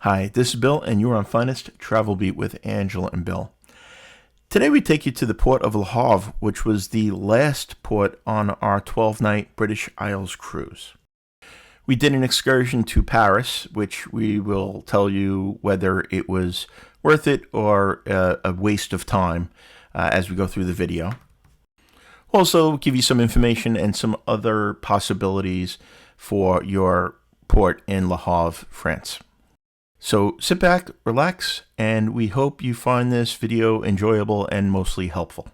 Hi, this is Bill, and you're on Finest Travel Beat with Angela and Bill. Today we take you to the port of LeHarve, which was the last port on our 12-night British Isles cruise. We did an excursion to Paris, which we will tell you whether it was worth it or a waste of time as we go through the video. We'll also give you some information and some other possibilities for your port in Le Havre, France. So sit back, relax, and we hope you find this video enjoyable and mostly helpful.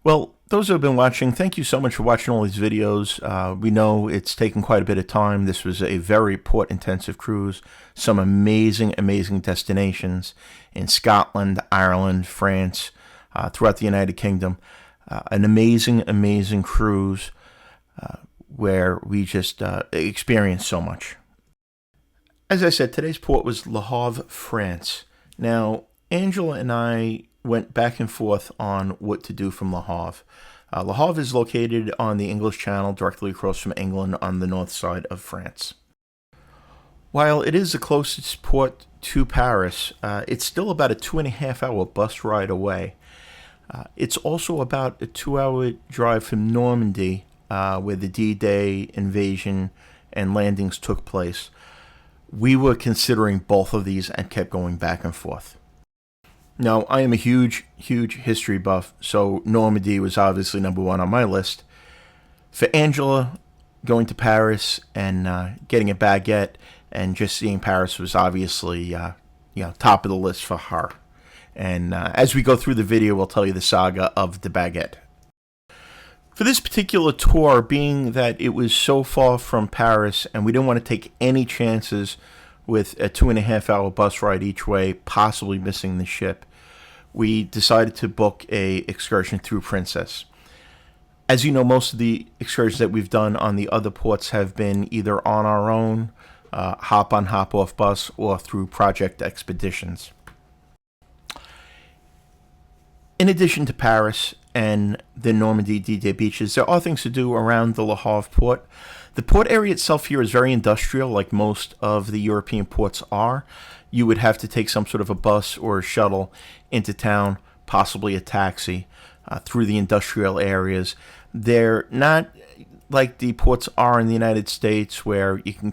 Well, those who have been watching, thank you so much for watching all these videos. We know it's taken quite a bit of time. This was a very port-intensive cruise. Some amazing, amazing destinations in Scotland, Ireland, France, throughout the United Kingdom. An amazing, amazing cruise where we just experienced so much. As I said, today's port was Le Havre, France. Now, Angela and I went back and forth on what to do from Le Havre. Le Havre is located on the English Channel, directly across from England on the north side of France. While it is the closest port to Paris, it's still about a 2.5-hour bus ride away. It's also about a 2-hour drive from Normandy, where the D-Day invasion and landings took place. We were considering both of these and kept going back and forth. Now, I am a huge, huge history buff, so Normandy was obviously number one on my list. For Angela, going to Paris and getting a baguette and just seeing Paris was obviously, top of the list for her. And as we go through the video, we'll tell you the saga of the baguette. For this particular tour, being that it was so far from Paris and we didn't want to take any chances with a 2.5-hour bus ride each way, possibly missing the ship, we decided to book a excursion through Princess. As you know, most of the excursions that we've done on the other ports have been either on our own, hop-on, hop-off bus, or through project expeditions. In addition to Paris and the Normandy D-Day beaches, there are things to do around the Le Havre port. The port area itself here is very industrial, like most of the European ports are. You would have to take some sort of a bus or a shuttle into town, possibly a taxi, through the industrial areas. They're not like the ports are in the United States where you can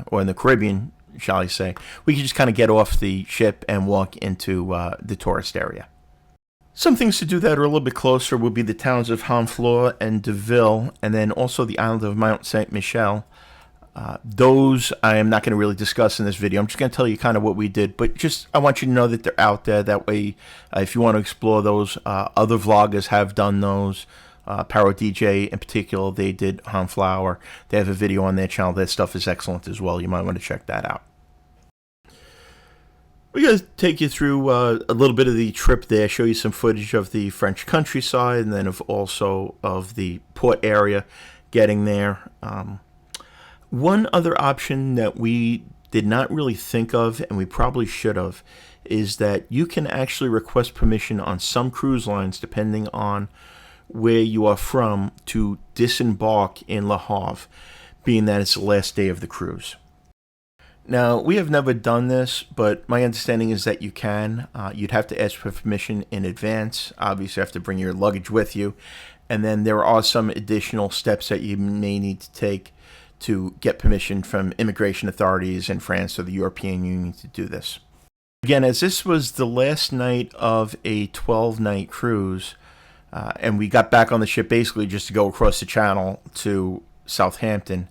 or in the Caribbean, shall I say, we can just kind of get off the ship and walk into the tourist area. Some things to do that are a little bit closer would be the towns of Havre and Deville, and then also the island of Mount Saint Michel. Those I am not going to really discuss in this video. I'm just going to tell you kind of what we did, but just I want you to know that they're out there. That way, if you want to explore those, other vloggers have done those. Paro DJ in particular, they did Havre. They have a video on their channel. Their stuff is excellent as well. You might want to check that out. We're going to take you through a little bit of the trip there, show you some footage of the French countryside, and then also of the port area getting there. One other option that we did not really think of, and we probably should have, is that you can actually request permission on some cruise lines, depending on where you are from, to disembark in Le Havre, being that it's the last day of the cruise. Now, we have never done this, but my understanding is that you can. You'd have to ask for permission in advance. Obviously, you have to bring your luggage with you. And then there are some additional steps that you may need to take to get permission from immigration authorities in France or the European Union to do this. Again, as this was the last night of a 12-night cruise, and we got back on the ship basically just to go across the channel to Southampton,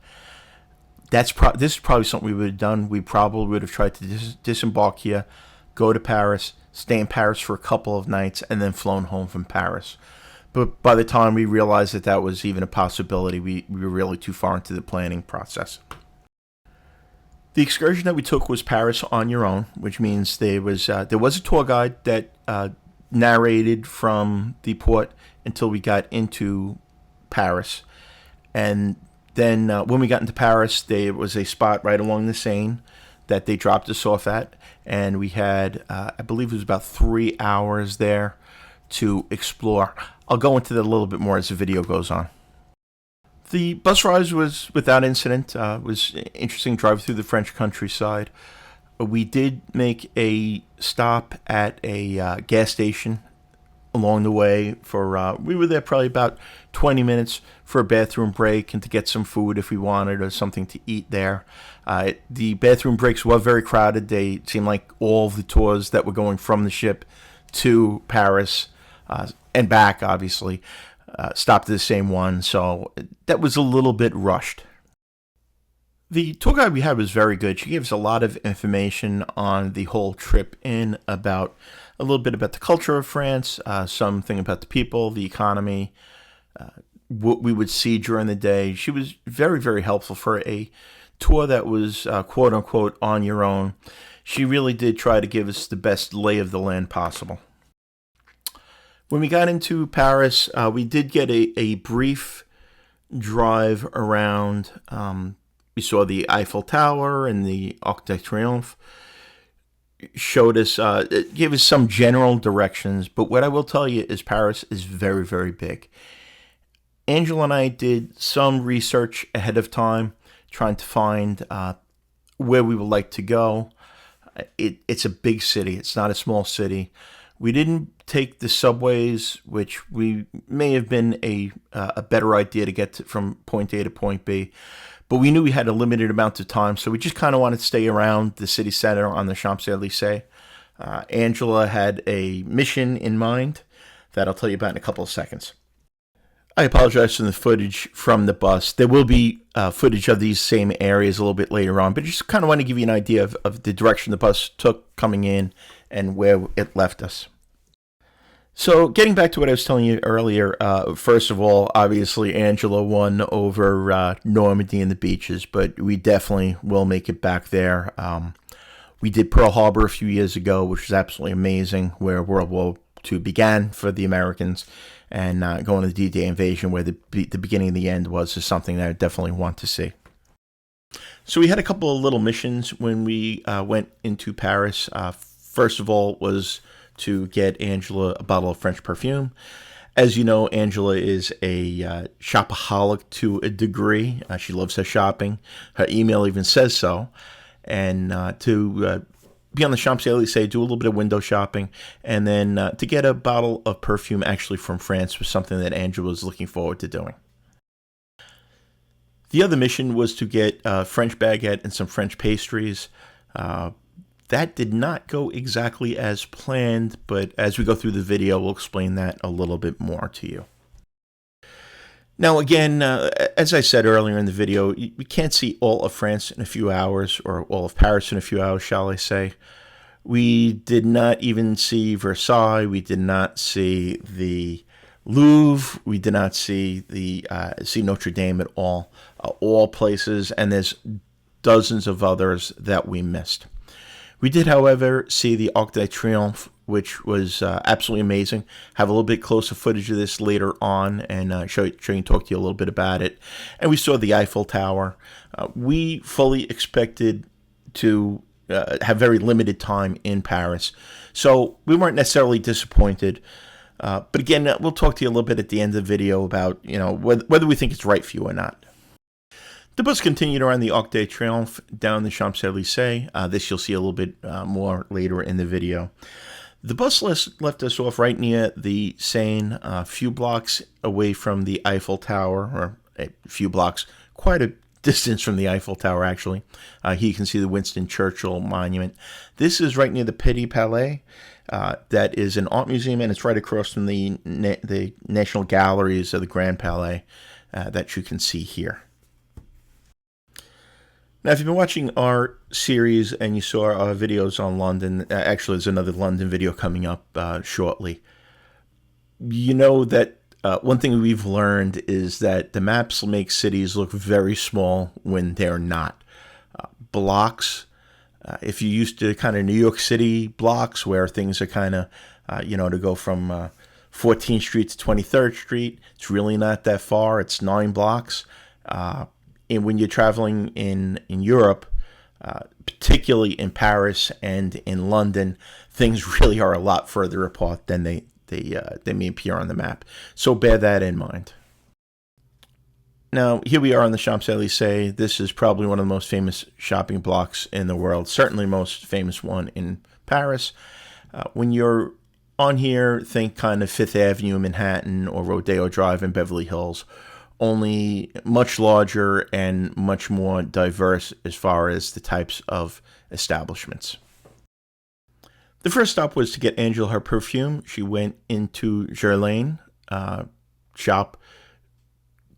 this is probably something we would have done. We probably would have tried to disembark here, go to Paris, stay in Paris for a couple of nights, and then flown home from Paris. But by the time we realized that that was even a possibility, we were really too far into the planning process. The excursion that we took was Paris on your own, which means there was a tour guide that narrated from the port until we got into Paris. And then when we got into Paris, there was a spot right along the Seine that they dropped us off at, and we had, I believe it was about 3 hours there to explore. I'll go into that a little bit more as the video goes on. The bus ride was without incident. It was an interesting drive through the French countryside. We did make a stop at a gas station along the way for, we were there probably about 20 minutes for a bathroom break and to get some food if we wanted or something to eat there. The bathroom breaks were very crowded. They seemed like all of the tours that were going from the ship to Paris and back, obviously, stopped at the same one, so that was a little bit rushed. The tour guide we had was very good. She gave us a lot of information on the whole trip in about a little bit about the culture of France, something about the people, the economy, what we would see during the day. She was very, very helpful for a tour that was quote unquote on your own. She really did try to give us the best lay of the land possible. When we got into Paris, we did get a brief drive around. We saw the Eiffel Tower and the Arc de Triomphe. Showed us, it gave us some general directions, but what I will tell you is Paris is very, very big. Angela and I did some research ahead of time, trying to find where we would like to go. It's a big city. It's not a small city. We didn't take the subways, which we may have been a better idea to get from point A to point B. But we knew we had a limited amount of time, so we just kind of wanted to stay around the city center on the Champs-Elysees. Angela had a mission in mind that I'll tell you about in a couple of seconds. I apologize for the footage from the bus. There will be footage of these same areas a little bit later on, but just kind of want to give you an idea of the direction the bus took coming in and where it left us. So getting back to what I was telling you earlier, first of all, obviously Angela won over Normandy and the beaches, but we definitely will make it back there. We did Pearl Harbor a few years ago, which was absolutely amazing, where World War II began for the Americans, and going to the D-Day invasion, where the beginning and the end was, is something that I definitely want to see. So we had a couple of little missions when we went into Paris. First of all was to get Angela a bottle of French perfume. As you know, Angela is a shopaholic to a degree. She loves her shopping. Her email even says so. And to be on the Champs-Elysees, do a little bit of window shopping, and then to get a bottle of perfume actually from France was something that Angela was looking forward to doing. The other mission was to get French baguette and some French pastries. That did not go exactly as planned, but as we go through the video, we'll explain that a little bit more to you. Now, again, as I said earlier in the video, we can't see all of France in a few hours, or all of Paris in a few hours, shall I say. We did not even see Versailles. We did not see the Louvre. We did not see see Notre Dame at all places, and there's dozens of others that we missed. We did, however, see the Arc de Triomphe, which was absolutely amazing. Have a little bit closer footage of this later on and show you and talk to you a little bit about it. And we saw the Eiffel Tower. We fully expected to have very limited time in Paris, so we weren't necessarily disappointed. But again, we'll talk to you a little bit at the end of the video about whether we think it's right for you or not. The bus continued around the Arc de Triomphe down the Champs-Elysees. This you'll see a little bit more later in the video. The bus left us off right near the Seine, a few blocks away from the Eiffel Tower, or a few blocks, quite a distance from the Eiffel Tower, actually. Here you can see the Winston Churchill Monument. This is right near the Petit Palais. That is an art museum, and it's right across from the National Galleries of the Grand Palais that you can see here. Now, if you've been watching our series and you saw our videos on London, actually there's another London video coming up shortly, you know that one thing we've learned is that the maps make cities look very small when they're not. Blocks, if you used to kind of New York City blocks where things are kind of, to go from 14th Street to 23rd Street, it's really not that far. It's 9 blocks. And when you're traveling in Europe, Particularly in Paris and in London, things really are a lot further apart than they may appear on the map. So bear that in mind. Now, here we are on the Champs-Elysees. This is probably one of the most famous shopping blocks in the world, certainly most famous one in Paris. When you're on here, think kind of Fifth Avenue in Manhattan or Rodeo Drive in Beverly Hills, only much larger and much more diverse as far as the types of establishments. The first stop was to get Angela her perfume. She went into Guerlain shop,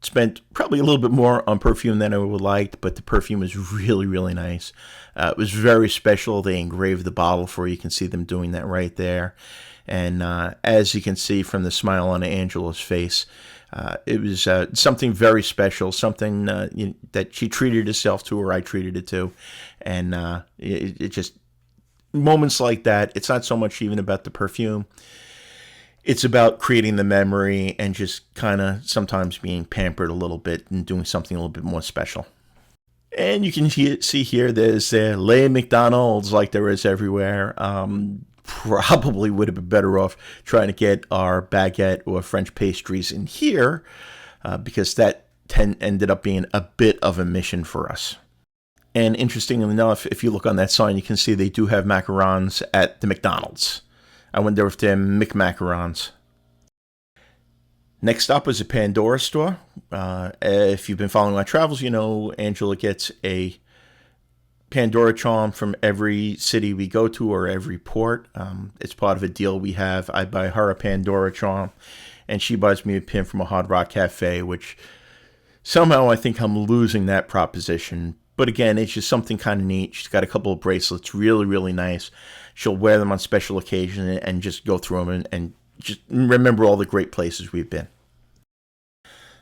spent probably a little bit more on perfume than I would have liked, but the perfume was really, really nice. It was very special. They engraved the bottle for you. You can see them doing that right there. And as you can see from the smile on Angela's face, it was something very special, something that she treated herself to, or I treated it to. And it just, moments like that, it's not so much even about the perfume. It's about creating the memory and just kind of sometimes being pampered a little bit and doing something a little bit more special. And you can see here, there's Les McDonald's like there is everywhere. Probably would have been better off trying to get our baguette or French pastries in here because that ended up being a bit of a mission for us. And interestingly enough, if you look on that sign, you can see they do have macarons at the McDonald's. I wonder if they're McMacarons. Next stop was a Pandora store. If you've been following my travels, you know Angela gets a Pandora charm from every city we go to or every port. It's part of a deal we have. I buy her a Pandora charm, and she buys me a pin from a Hard Rock Cafe, which somehow I think I'm losing that proposition. But again, it's just something kind of neat. She's got a couple of bracelets, really, really nice. She'll wear them on special occasions and just go through them and just remember all the great places we've been.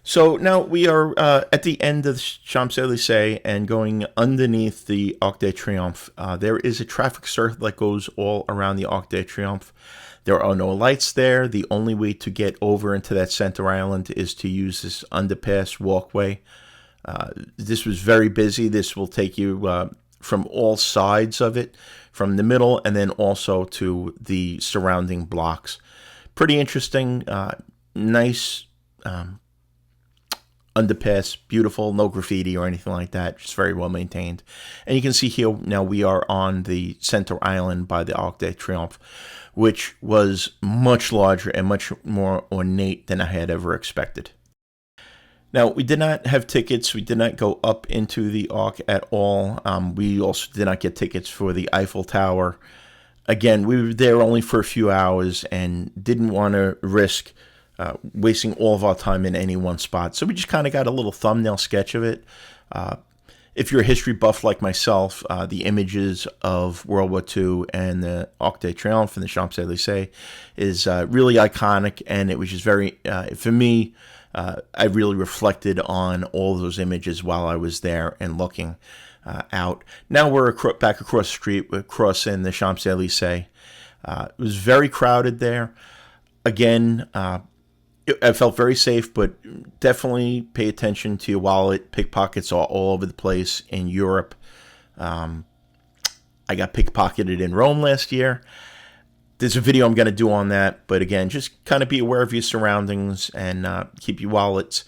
So now we are at the end of the Champs-Elysees and going underneath the Arc de Triomphe. There is a traffic circle that goes all around the Arc de Triomphe. There are no lights there. The only way to get over into that center island is to use this underpass walkway. This was very busy. This will take you from all sides of it, from the middle and then also to the surrounding blocks. Pretty interesting, nice underpass, beautiful, no graffiti or anything like that, just very well maintained. And you can see here now we are on the center island by the Arc de Triomphe, which was much larger and much more ornate than I had ever expected. Now, we did not have tickets. We did not go up into the Arc at all. We also did not get tickets for the Eiffel Tower. Again, we were there only for a few hours and didn't want to risk wasting all of our time in any one spot. So we just kind of got a little thumbnail sketch of it. If you're a history buff like myself, the images of World War II and the Arc de Triomphe and the Champs-Elysees is really iconic, and it was just very, for me, I really reflected on all of those images while I was there and looking out. Now we're back across the street. We're crossing the Champs-Elysees. It was very crowded there. Again, I felt very safe, but definitely pay attention to your wallet. Pickpockets are all over the place in Europe. I got pickpocketed in Rome last year. There's a video I'm going to do on that, but again, just kind of be aware of your surroundings and keep your wallets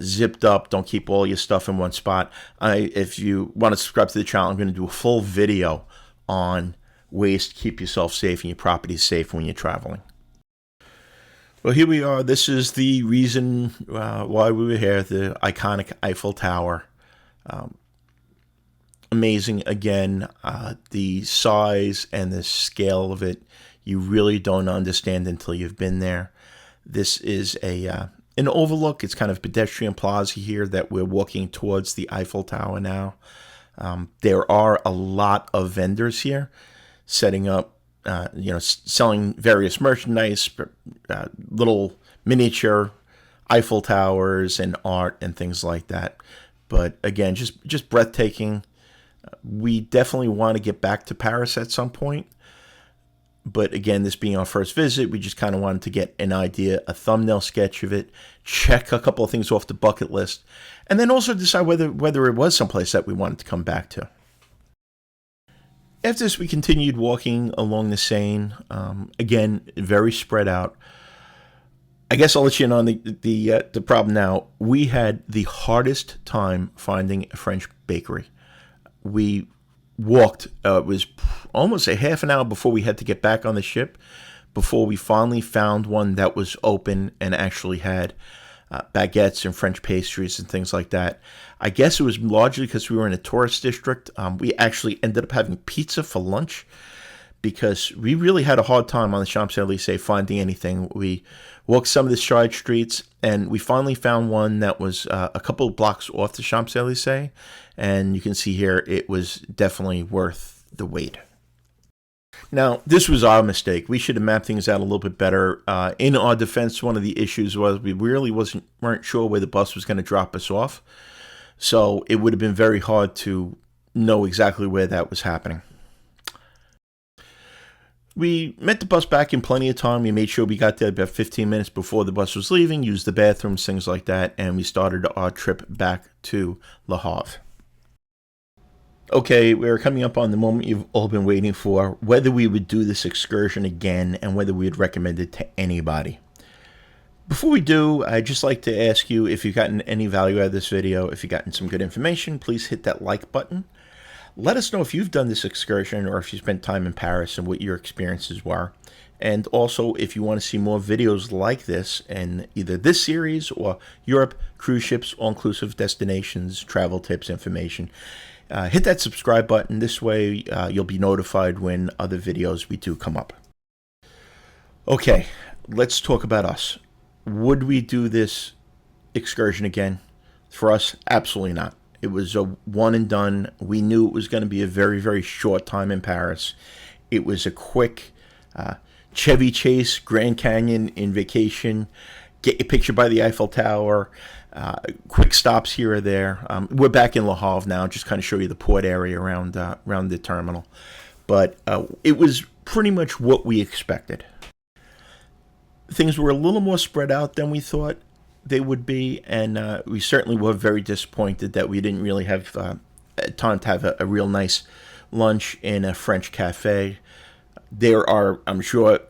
zipped up. Don't keep all your stuff in one spot. If you want to subscribe to the channel, I'm going to do a full video on ways to keep yourself safe and your property safe when you're traveling. Well, here we are. This is the reason why we were here, the iconic Eiffel Tower. Amazing, again, the size and the scale of it, you really don't understand until you've been there. This is an overlook. It's kind of pedestrian plaza here that we're walking towards the Eiffel Tower now. There are a lot of vendors here setting up, selling various merchandise, little miniature Eiffel Towers and art and things like that. But again, just breathtaking. We definitely want to get back to Paris at some point. But again, this being our first visit, we just kind of wanted to get an idea, a thumbnail sketch of it, check a couple of things off the bucket list, and then also decide whether it was someplace that we wanted to come back to. After this, we continued walking along the Seine. Again, very spread out. I guess I'll let you in on the problem now. We had the hardest time finding a French bakery. We walked, it was almost a half an hour before we had to get back on the ship, before we finally found one that was open and actually had baguettes and French pastries and things like that. I guess it was largely because we were in a tourist district. We actually ended up having pizza for lunch because we really had a hard time on the Champs-Elysees finding anything. We walked some of the side streets, and we finally found one that was a couple of blocks off the Champs-Elysees, and you can see here it was definitely worth the wait. Now, this was our mistake. We should have mapped things out a little bit better. In our defense, one of the issues was we really weren't sure where the bus was going to drop us off, so it would have been very hard to know exactly where that was happening. We met the bus back in plenty of time. We made sure we got there about 15 minutes before the bus was leaving, used the bathrooms, things like that, and we started our trip back to LeHarve. Okay, we're coming up on the moment you've all been waiting for, whether we would do this excursion again and whether we would recommend it to anybody. Before we do, I'd just like to ask you if you've gotten any value out of this video, if you've gotten some good information, please hit that like button. Let us know if you've done this excursion or if you spent time in Paris and what your experiences were. And also, if you want to see more videos like this in either this series or Europe, cruise ships, all-inclusive destinations, travel tips, information, hit that subscribe button. This way, you'll be notified when other videos we do come up. Okay, let's talk about us. Would we do this excursion again? For us, absolutely not. It was a one and done. We knew it was going to be a very, very short time in Paris. It was a quick Chevy Chase, Grand Canyon in vacation, get your picture by the Eiffel Tower, quick stops here or there. We're back in LeHarve now, just kind of show you the port area around the terminal. But it was pretty much what we expected. Things were a little more spread out than we thought they would be, and we certainly were very disappointed that we didn't really have time to have a real nice lunch in a French cafe. There are, I'm sure,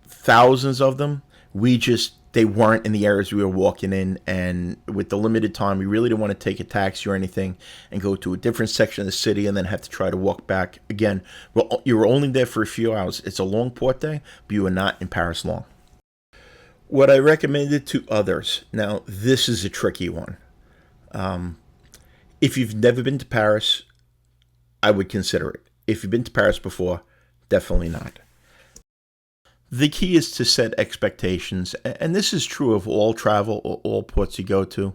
thousands of them. They weren't in the areas we were walking in, and with the limited time, we really didn't want to take a taxi or anything and go to a different section of the city and then have to try to walk back. Again, well, you were only there for a few hours. It's a long port day, but you were not in Paris long. What I recommended to others, now this is a tricky one. If you've never been to Paris, I would consider it. If you've been to Paris before, definitely not. The key is to set expectations, and this is true of all travel or all ports you go to.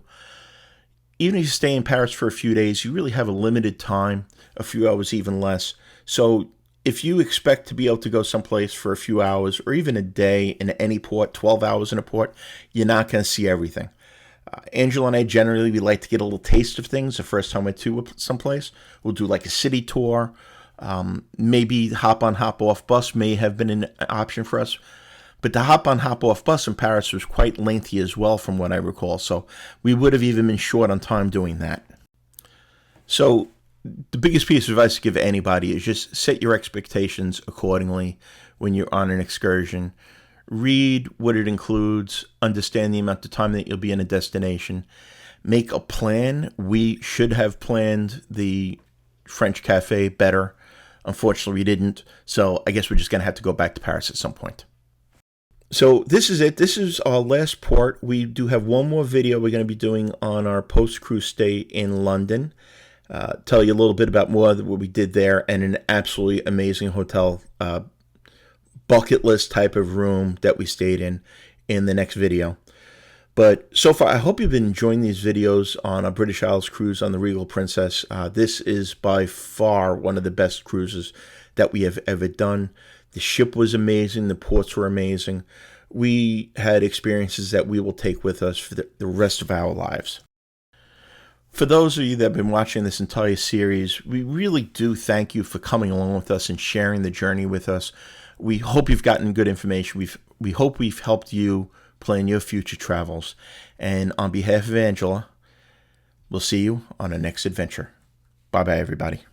Even if you stay in Paris for a few days, you really have a limited time, a few hours even less. So if you expect to be able to go someplace for a few hours or even a day in any port, 12 hours in a port, you're not going to see everything. Angela and I generally, we like to get a little taste of things the first time we're to someplace. We'll do like a city tour. Maybe hop on, hop off bus may have been an option for us. But the hop on, hop off bus in Paris was quite lengthy as well from what I recall. So we would have even been short on time doing that. So the biggest piece of advice to give anybody is just set your expectations accordingly when you're on an excursion. Read what it includes, understand the amount of time that you'll be in a destination. Make a plan. We should have planned the French cafe better. Unfortunately, we didn't. So I guess we're just going to have to go back to Paris at some point. So this is it. This is our last port. We do have one more video we're going to be doing on our post-cruise stay in London. Tell you a little bit about more of what we did there, and an absolutely amazing hotel, bucket list type of room that we stayed in the next video. But so far, I hope you've been enjoying these videos on a British Isles cruise on the Regal Princess. This is by far one of the best cruises that we have ever done. The ship was amazing. The ports were amazing. We had experiences that we will take with us for the rest of our lives. For those of you that have been watching this entire series, we really do thank you for coming along with us and sharing the journey with us. We hope you've gotten good information. We hope we've helped you plan your future travels. And on behalf of Angela, we'll see you on our next adventure. Bye-bye, everybody.